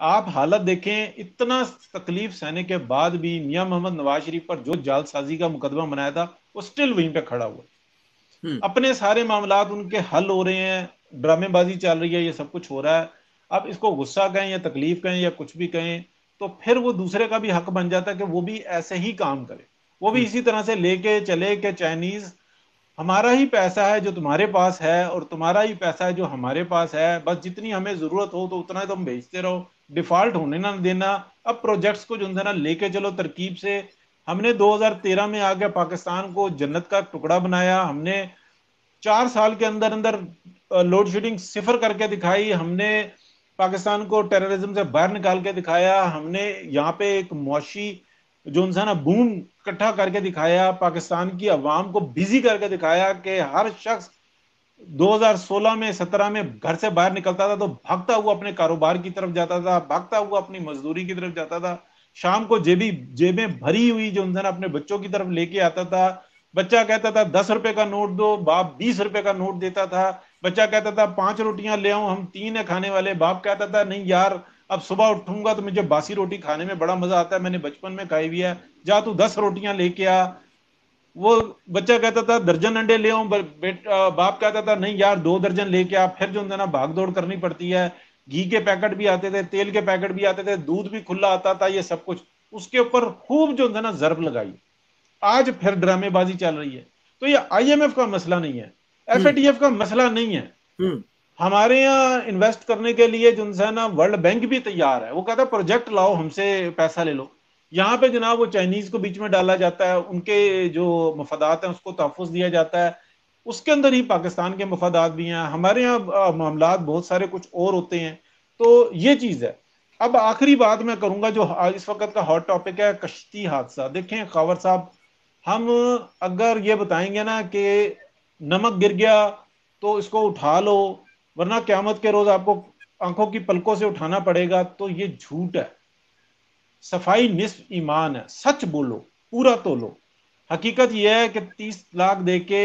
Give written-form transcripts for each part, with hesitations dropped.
آپ حالت دیکھیں، اتنا تکلیف سہنے کے بعد بھی میاں محمد نواز شریف پر جو جعل سازی کا مقدمہ بنایا تھا وہ سٹل وہیں پہ کھڑا ہوا، اپنے سارے معاملات ان کے حل ہو رہے ہیں، ڈرامے بازی چل رہی ہے، یہ سب کچھ ہو رہا ہے. اب اس کو غصہ کہیں یا تکلیف کہیں یا کچھ بھی کہیں تو پھر وہ دوسرے کا بھی حق بن جاتا ہے کہ وہ بھی ایسے ہی کام کرے، وہ بھی اسی طرح سے لے کے چلے کہ چائنیز ہمارا ہی پیسہ ہے جو تمہارے پاس ہے اور تمہارا ہی پیسہ ہے جو ہمارے پاس ہے، بس جتنی ہمیں ضرورت ہو تو اتنا ہی تم بھیجتے رہو، ڈیفالٹ ہونے نہ دینا. اب پروجیکٹس کو جو ہے نا لے کے چلو ترکیب سے. ہم نے 2013 میں آ کے پاکستان کو جنت کا ٹکڑا بنایا، ہم نے 4 سال کے اندر اندر لوڈ شیڈنگ صفر کر کے دکھائی، ہم نے پاکستان کو ٹیررزم سے باہر نکال کے دکھایا، ہم نے یہاں پہ ایک معاشی جو انسان بوم اکٹھا کر کے دکھایا، پاکستان کی عوام کو بزی کر کے دکھایا کہ ہر شخص 2016 میں 17 میں گھر سے باہر نکلتا تھا تو بھاگتا ہوا اپنے کاروبار کی طرف جاتا تھا، بھاگتا ہوا اپنی مزدوری کی طرف جاتا تھا، شام کو جیبیں بھری ہوئی جو انسان اپنے بچوں کی طرف لے کے آتا تھا. بچہ کہتا تھا 10 روپے کا نوٹ دو، باپ 20 روپے کا نوٹ دیتا تھا. بچہ کہتا تھا 5 روٹیاں لے آؤں، ہم 3 ہیں کھانے والے. باپ کہتا تھا نہیں یار اب صبح اٹھوں گا تو مجھے باسی روٹی کھانے میں بڑا مزہ آتا ہے، میں نے بچپن میں کھائی ہوئی ہے، جا تو 10 روٹیاں لے کے آ. وہ بچہ کہتا تھا درجن انڈے لے آؤں، باپ کہتا تھا نہیں یار 2 درجن لے کے آ. پھر جو ہے نا بھاگ دوڑ کرنی پڑتی ہے، گھی کے پیکٹ بھی آتے تھے، تیل کے پیکٹ بھی آتے تھے، دودھ بھی کھلا آتا تھا، یہ سب کچھ اس کے اوپر خوب جو ہے نا ضرب لگائی. آج پھر ڈرامے بازی چل رہی ہے. تو یہ آئی ایم ایف کا مسئلہ نہیں ہے، ایف اے ٹی ایف کا مسئلہ نہیں ہے. ہمارے یہاں انویسٹ کرنے کے لیے جو ہے نا ورلڈ بینک بھی تیار ہے، وہ کہتا ہے پروجیکٹ لاؤ ہم سے پیسہ لے لو. یہاں پہ جناب وہ چائنیز کو بیچ میں ڈالا جاتا ہے، ان کے جو مفادات ہیں اس کو تحفظ دیا جاتا ہے، اس کے اندر ہی پاکستان کے مفادات بھی ہیں. ہمارے یہاں معاملات بہت سارے کچھ اور ہوتے ہیں. تو یہ چیز ہے. اب آخری بات میں کروں گا جو اس وقت کا ہاٹ ٹاپک ہے، کشتی حادثہ. دیکھیں خاور صاحب، ہم اگر یہ بتائیں گے نا کہ نمک گر گیا تو اس کو اٹھا لو ورنہ قیامت کے روز آپ کو آنکھوں کی پلکوں سے اٹھانا پڑے گا، تو یہ جھوٹ ہے. صفائی نصف ایمان ہے، سچ بولو پورا تولو. حقیقت یہ ہے کہ 30 لاکھ دے کے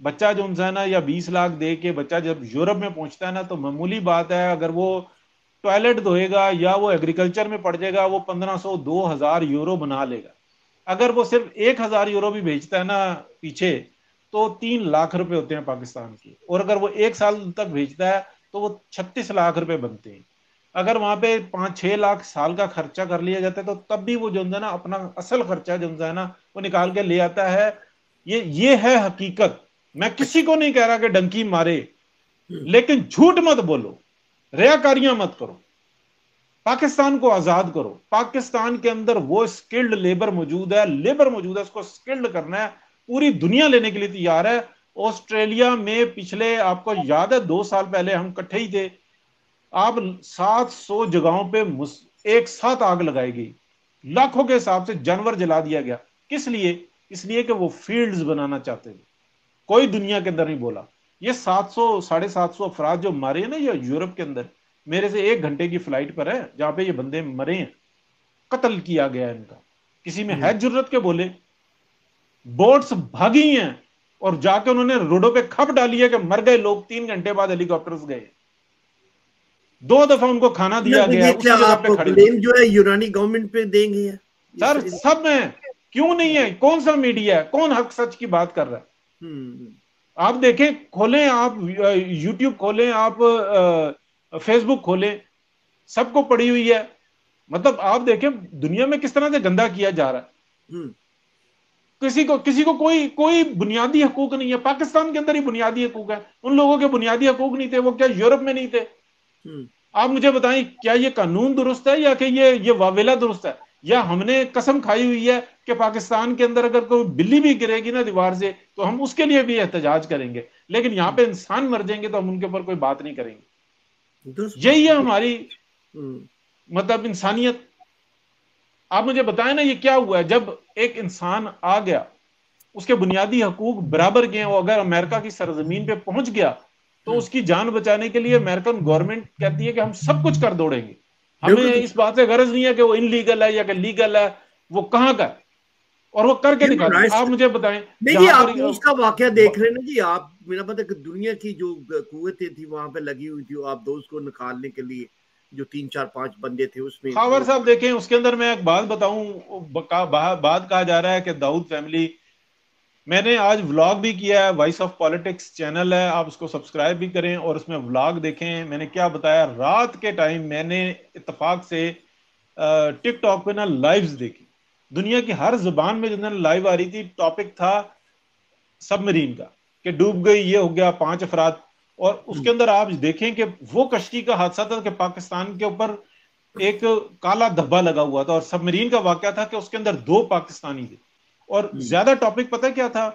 بچہ جو ہے نا یا 20 لاکھ دے کے بچہ جب یورپ میں پہنچتا ہے نا تو معمولی بات ہے، اگر وہ ٹوائلٹ دھوئے گا یا وہ ایگریکلچر میں پڑ جائے گا وہ 1500 2000 یورو بنا لے گا. اگر وہ صرف 1000 یورو بھی بھیجتا ہے نا پیچھے تو 3 لاکھ روپے ہوتے ہیں پاکستان کے، اور اگر وہ 1 سال تک بھیجتا ہے تو وہ 36 لاکھ روپے بنتے ہیں. اگر وہاں پہ 5-6 لاکھ سال کا خرچہ کر لیا جاتا ہے تو تب بھی وہ جو ہے نا اپنا اصل خرچہ جو ہے نا وہ نکال کے لے آتا ہے. یہ ہے حقیقت. میں کسی کو نہیں کہہ رہا کہ ڈنکی مارے، لیکن جھوٹ مت بولو، ریاکاریاں مت کرو، پاکستان کو آزاد کرو. پاکستان کے اندر وہ سکلڈ لیبر موجود ہے، اس کو سکلڈ کرنا ہے. پوری دنیا لینے کے لیے تیار ہے. آسٹریلیا میں پچھلے آپ کو یاد ہے 2 سال پہلے ہم کٹھے ہی تھے، آپ 700 جگہوں پہ ایک ساتھ آگ لگائی گئی، لاکھوں کے حساب سے جانور جلا دیا گیا. کس لیے؟ اس لیے کہ وہ فیلڈز بنانا چاہتے تھے. کوئی دنیا کے اندر نہیں بولا. یہ 700-750 افراد جو مارے ہیں نا یہ یورپ کے اندر، میرے سے 1 گھنٹے کی فلائٹ پر ہے جہاں پہ یہ بندے مرے ہیں، قتل کیا گیا ان کا. کسی میں ہے جرت کے بولے؟ بوٹس بھاگی ہیں اور جا کے انہوں نے روڈوں پہ کھپ ڈالی ہے کہ مر گئے لوگ. 3 گھنٹے بعد ہیلی کاپٹرز گئے، 2 دفعہ ان کو کھانا دیا گیا، یہ کیا اسی جگہ آپ پہ کھڑے بلیم جو ہے یونانی گورنمنٹ پہ دیں گے؟ سر سب میں کیوں نہیں ہے؟ کون سا میڈیا ہے؟ کون حق سچ کی بات کر رہا ہے؟ آپ دیکھیں، کھولیں، آپ یوٹیوب کھولیں، آپ فیس بک کھولیں، سب کو پڑی ہوئی ہے. مطلب آپ دیکھیں دنیا میں کس طرح سے گندا کیا جا رہا ہے. کسی کو کوئی بنیادی حقوق نہیں ہے. پاکستان کے اندر ہی بنیادی حقوق ہے، ان لوگوں کے بنیادی حقوق نہیں تھے، وہ کیا یورپ میں نہیں تھے؟ آپ مجھے بتائیں کیا یہ قانون درست ہے یا کہ یہ واویلا درست ہے؟ یا ہم نے قسم کھائی ہوئی ہے کہ پاکستان کے اندر اگر کوئی بلی بھی گرے گی نا دیوار سے تو ہم اس کے لیے بھی احتجاج کریں گے، لیکن یہاں پہ انسان مر جائیں گے تو ہم ان کے اوپر کوئی بات نہیں کریں گے. یہی ہے ہماری مطلب انسانیت. آپ مجھے بتائیں نا یہ کیا ہوا ہے جب ایک انسان آ گیا، اس کے بنیادی حقوق برابر گئے، وہ اگر امریکہ کی سرزمین پہ پہنچ گیا تو اس کی جان بچانے کے لیے امریکن گورنمنٹ کہتی ہے کہ ہم سب کچھ کر دوڑیں گے. ہمیں اس بات سے غرض نہیں ہے کہ وہ ان لیگل ہے یا کہ لیگل ہے، وہ کہاں کا ہے اور وہ کر کے دکھاتے ہیں. آپ مجھے بتائیں نہیں آپ اس کا واقعہ دیکھ رہے ہیں نا جی، آپ میرا پتہ کہ دنیا کی جو قوتیں تھی وہاں پہ لگی ہوئی تھی آپ دوست کو نکالنے کے لیے، جو 3-4-5 بندے تھے اس میں. خاور صاحب دیکھیں اس کے اندر میں ایک بات بتاؤں, بات کہا جا رہا ہے کہ داؤد فیملی, میں نے آج ولاگ بھی کیا ہے, وائس آف پالیٹکس چینل ہے, آپ اس کو سبسکرائب بھی کریں اور اس میں ولاگ دیکھیں. میں نے کیا بتایا, رات کے ٹائم میں نے اتفاق سے ٹک ٹاک پہ نا لائیوز دیکھی, دنیا کی ہر زبان میں جو نا لائیو آ رہی تھی. ٹاپک تھا سب مرین کا کہ ڈوب گئی, یہ ہو گیا 5 افراد, اور اس کے اندر آپ دیکھیں کہ وہ کشتی کا حادثہ تھا کہ پاکستان کے اوپر ایک کالا دھبا لگا ہوا تھا, اور سب مرین کا واقعہ تھا کہ اس کے اندر 2 پاکستانی تھے. اور زیادہ ٹاپک پتہ کیا تھا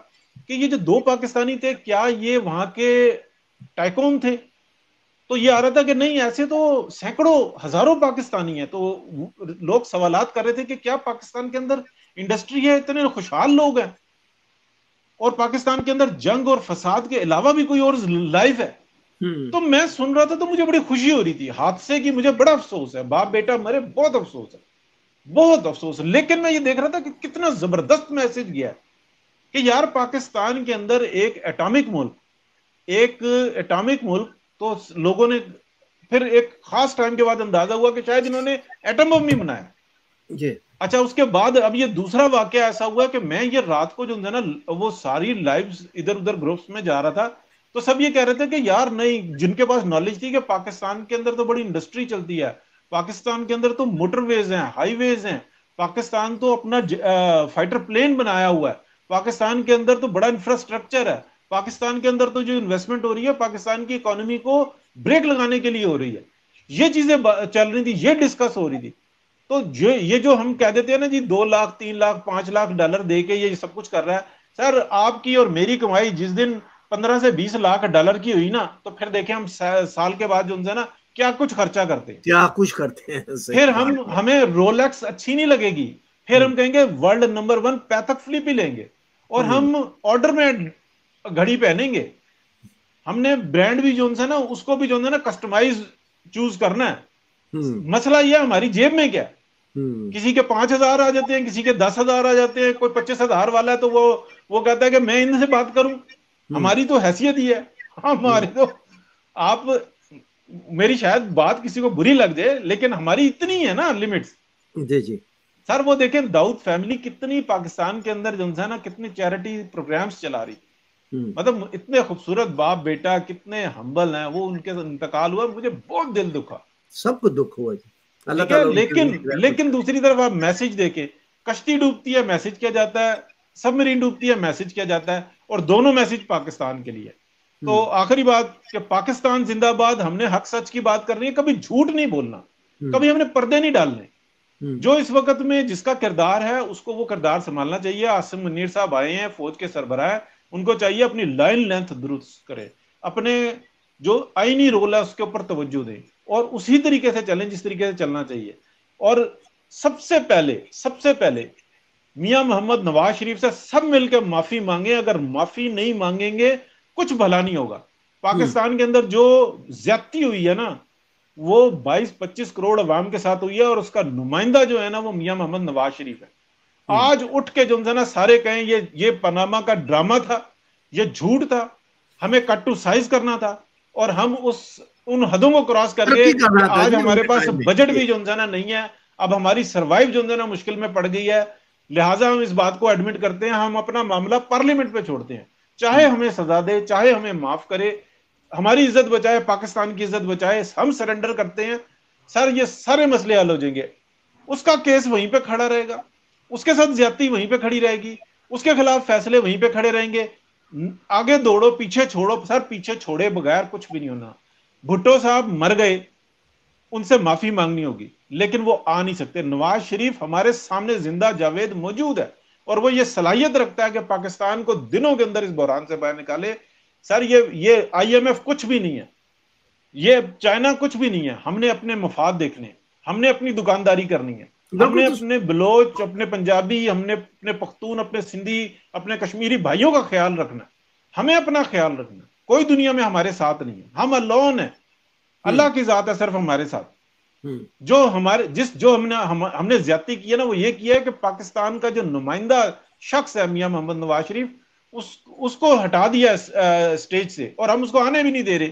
کہ یہ جو 2 پاکستانی تھے کیا یہ وہاں کے ٹائکون تھے, تو یہ آ رہا تھا کہ نہیں ایسے تو سینکڑوں ہزاروں پاکستانی ہیں. تو لوگ سوالات کر رہے تھے کہ کیا پاکستان کے اندر انڈسٹری ہے, اتنے خوشحال لوگ ہیں, اور پاکستان کے اندر جنگ اور فساد کے علاوہ بھی کوئی اور لائف ہے. تو میں سن رہا تھا تو مجھے بڑی خوشی ہو رہی تھی, حادثے کی مجھے بڑا افسوس ہے, باپ بیٹا مرے, بہت افسوس ہے, بہت افسوس ہے. لیکن میں یہ دیکھ رہا تھا کہ کتنا زبردست میسج گیا ہے کہ یار پاکستان کے اندر ایک ایٹامک ملک, تو لوگوں نے پھر ایک خاص ٹائم کے بعد اندازہ ہوا کہ شاید انہوں نے ایٹم بم نہیں بنایا. جی اچھا, اس کے بعد اب یہ دوسرا واقعہ ایسا ہوا کہ میں یہ رات کو جو ہے نا وہ ساری لائیوز ادھر ادھر گروپس میں جا رہا تھا, تو سب یہ کہہ رہے تھے کہ یار نہیں, جن کے پاس نالج تھی کہ پاکستان کے اندر تو بڑی انڈسٹری چلتی ہے, پاکستان کے اندر تو موٹر ویز ہیں, ہائی ویز ہیں, پاکستان تو اپنا فائٹر پلین بنایا ہوا ہے, پاکستان کے اندر تو بڑا انفراسٹرکچر ہے, پاکستان کے اندر تو جو انویسٹمنٹ ہو رہی ہے پاکستان کی اکانومی کو بریک لگانے کے لیے ہو رہی ہے, یہ چیزیں چل رہی تھی, یہ ڈسکس ہو رہی تھی. تو یہ جو ہم کہہ دیتے ہیں نا جی 2 لاکھ 3 لاکھ 5 لاکھ ڈالر دے کے یہ سب کچھ کر رہا ہے, سر آپ کی اور میری کمائی جس دن 15 سے 20 لاکھ ڈالر کی ہوئی نا, تو پھر دیکھیں ہم سال کے بعد جو ان سے نا کیا کچھ خرچہ کرتے ہیں, کیا کچھ کرتے ہیں. پھر ہمیں رولیکس اچھی نہیں لگے گی, پھر ہم کہیں گے ورلڈ نمبر 1 پیتھک فلپ ہی لیں گے, اور ہم آرڈر میں گھڑی پہنیں گے. ہم نے برانڈ بھی جو ہے نا اس کو بھی جو ہے نا کسٹمائز چوز کرنا ہے. مسئلہ یہ ہماری جیب میں کیا ہے, کسی کے 5,000 آ جاتے ہیں, کسی کے 10,000 آ جاتے ہیں, کوئی 25,000 والا ہے تو وہ کہتا ہے کہ میں ان سے بات کروں, ہماری تو حیثیت ہی ہے, ہماری تو, آپ میری شاید بات کسی کو بری لگ جائے لیکن ہماری اتنی ہے نا لمٹس. جی جی سر وہ دیکھیں داؤد فیملی کتنی پاکستان کے اندر جو ہے نا کتنی چیریٹی پروگرامز چلا رہی, مطلب اتنے خوبصورت باپ بیٹا, کتنے ہمبل ہیں. وہ ان کے انتقال ہوا, مجھے بہت دل دکھا, سب کو دکھ ہوا جی, اللہ ٹھیک ہے. تعالیٰ لیکن دوسری طرف آپ میسج دیکھیں, کشتی ڈوبتی ہے میسج کیا جاتا ہے, سب مرین ڈوبتی ہے میسج کیا جاتا ہے, اور دونوں میسج پاکستان کے لیے. تو آخری بات کہ پاکستان زندہ باد, ہم نے حق سچ کی بات کرنی ہے, کبھی جھوٹ نہیں بولنا, کبھی ہم نے پردے نہیں ڈالنے. جو اس وقت میں جس کا کردار ہے اس کو وہ کردار سنبھالنا چاہیے. عاصم منیر صاحب آئے ہیں, فوج کے سربراہ, ان کو چاہیے اپنی لائن لینتھ درست کرے, اپنے جو آئینی رول ہے اس کے اوپر توجہ دیں, اور اسی طریقے سے چلیں جس طریقے سے چلنا چاہیے. اور سب سے پہلے میاں محمد نواز شریف سے سب مل کے معافی مانگیں. اگر معافی نہیں مانگیں گے کچھ بھلا نہیں ہوگا. پاکستان کے اندر جو زیادتی ہوئی ہے نا وہ 22-25 کروڑ عوام کے ساتھ ہوئی ہے, اور اس کا نمائندہ جو ہے نا وہ میاں محمد نواز شریف ہے. آج اٹھ کے جو ہے نا سارے کہیں یہ پاناما کا ڈرامہ تھا, یہ جھوٹ تھا, ہمیں کٹ ٹو سائز کرنا تھا, اور ہم ان حدوں کو کراس کر کے آج ہمارے پاس بجٹ بھی جو ہے نا نہیں ہے, اب ہماری سروائیو جو ہے نا مشکل میں پڑ گئی ہے. لہٰذا ہم اس بات کو ایڈمٹ کرتے ہیں, ہم اپنا معاملہ پارلیمنٹ پہ چھوڑتے ہیں, چاہے ہمیں سزا دے, چاہے ہمیں معاف کرے, ہماری عزت بچائے, پاکستان کی عزت بچائے, ہم سرنڈر کرتے ہیں. سر یہ سارے مسئلے حل ہو جائیں گے. اس کا کیس وہیں پہ کھڑا رہے گا, اس کے ساتھ زیادتی وہیں پہ کھڑی رہے گی, اس کے خلاف فیصلے وہیں پہ کھڑے رہیں گے. آگے دوڑو پیچھے چھوڑو, سر پیچھے چھوڑے بغیر کچھ بھی نہیں ہونا. بھٹو صاحب مر گئے, ان سے معافی مانگنی ہوگی, لیکن وہ آ نہیں سکتے. نواز شریف ہمارے سامنے زندہ جاوید موجود ہے, اور وہ یہ صلاحیت رکھتا ہے کہ پاکستان کو دنوں کے اندر اس بحران سے باہر نکالے. سر یہ IMF کچھ بھی نہیں ہے, یہ چائنا کچھ بھی نہیں ہے. ہم نے اپنے مفاد دیکھنے, ہم نے اپنی دکانداری کرنی ہے, ہم نے اپنے بلوچ, اپنے پنجابی, ہم نے اپنے پختون, اپنے سندھی, اپنے کشمیری بھائیوں کا خیال رکھنا ہے. ہمیں اپنا خیال رکھنا, کوئی دنیا میں ہمارے ساتھ نہیں ہے, ہم الون ہیں, اللہ کی ذات ہے صرف ہمارے ساتھ. جو ہم نے زیادتی کی ہے نا وہ یہ کیا ہے کہ پاکستان کا جو نمائندہ شخص ہے میاں محمد نواز شریف, اس کو ہٹا دیا اسٹیج سے, اور ہم اس کو آنے بھی نہیں دے رہے.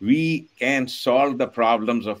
We can solve the problems of